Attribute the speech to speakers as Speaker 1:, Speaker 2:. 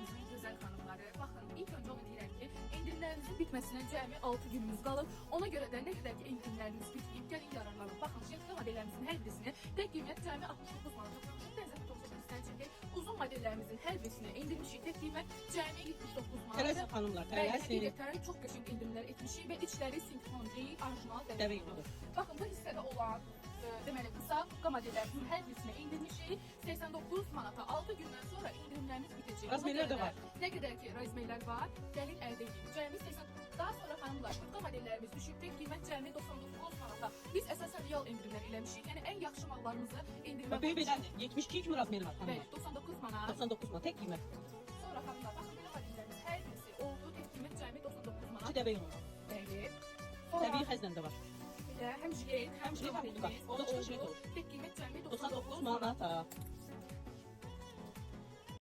Speaker 1: kanalımızın güzel hanımları. Bakın ilk önce onu deyirəm ki, indirimlərinizin bitməsinə cəmi 6 günümüz qalır. Ona görə də nə qədər ki indirimləriniz bitməyib, gəlin yararlanın. Baxın, şəkli modellərimizin hər birisini tək qiymət cəmi 69 manat tutmuşum. Dəzəfi 98-dən çəkək. Uzun modellərimizin hər birisini endirmişik. Tək qiymət cəmi 79 manat.
Speaker 2: Tələsin xanımlar,
Speaker 1: Bəli,
Speaker 2: tələsin.
Speaker 1: həqiqətən çox qəşəng indirimlər etmişik və içləri sinteron deyil, orijinal
Speaker 2: Dəvə yumudur.
Speaker 1: Baxın, bu hissədə olan deməli qısa modellərimizin hər birisini indirmişik. 89 manata 6 gündən sonra indirimlərimiz bitəcək.
Speaker 2: Razmerlər də var.
Speaker 1: Nə qədər ki razmerlər var, gəlin əldə edin. Cəmi 80. Daha sonra xanımlar, kurtka modellərimiz düşüb tek qiymət cəmi 99 manata. Biz əsasən real indirimlər eləmişik. Yəni ən yaxşı mallarımızı endirmə.
Speaker 2: Bax, belədir. 72 kimi razmeri var
Speaker 1: Bəli,
Speaker 2: xanımlar.
Speaker 1: 99 manat.
Speaker 2: 99 manat tek qiymət.
Speaker 1: Sonra xanımlar, baxın belə modellərimiz hər birisi oldu tek qiymət cəmi 99 manat.
Speaker 2: İki dəvə yumudur.
Speaker 1: Bəli.
Speaker 2: Təbii xəzlə də var.
Speaker 1: Həm jilet, həm
Speaker 2: jilet, həm
Speaker 1: modelimiz.
Speaker 2: kurtka. O da çıxış jilet olur.
Speaker 1: Tek qiymət cəmi
Speaker 2: 99 manata.